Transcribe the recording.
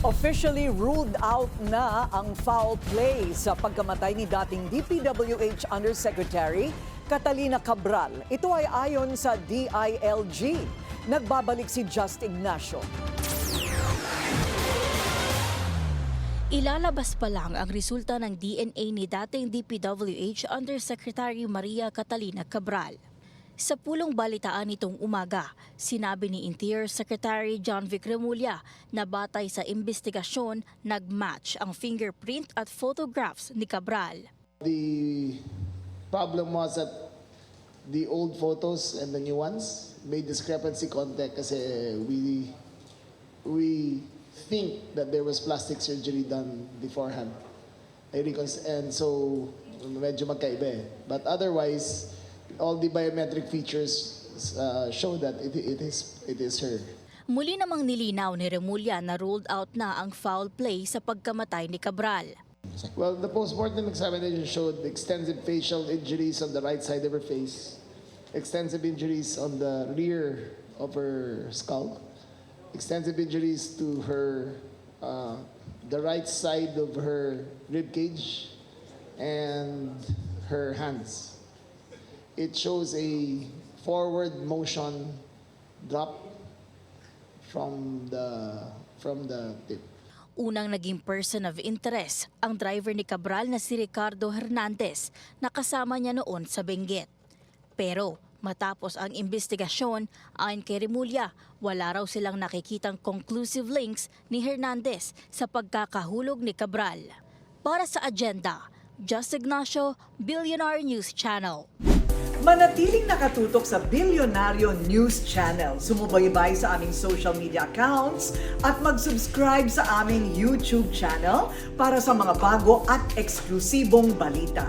Officially ruled out na ang foul play sa pagkamatay ni dating DPWH Undersecretary Catalina Cabral. Ito ay ayon sa DILG. Nagbabalik si Just Ignacio. Ilalabas pa lang ang resulta ng DNA ni dating DPWH Undersecretary Maria Catalina Cabral. Sa pulong balitaan nitong umaga, sinabi ni Interior Secretary John Vic Remulla na batay sa investigasyon, nag-match ang fingerprint at photographs ni Cabral. The problem was that the old photos and the new ones may discrepancy contact kasi we think that there was plastic surgery done beforehand. And so medyo magkaiba eh. But otherwise, all the biometric features show that it is her. Muli namang nilinaw ni Remulla na ruled out na ang foul play sa pagkamatay ni Cabral. Well, the postmortem examination showed extensive facial injuries on the right side of her face, extensive injuries on the rear of her skull, extensive injuries to her the right side of her rib cage and her hands. It shows a forward motion drop from the tip. Unang naging person of interest ang driver ni Cabral na si Ricardo Hernandez na kasama niya noon sa Benguet. Pero matapos ang investigasyon, ayon kay Remulla, wala raw silang nakikitang conclusive links ni Hernandez sa pagkakahulog ni Cabral. Para sa agenda, Just Ignacio, Billionaire News Channel. Manatiling nakatutok sa Bilyonaryo News Channel. Sumubaybay sa aming social media accounts at mag-subscribe sa aming YouTube channel para sa mga bago at eksklusibong balita.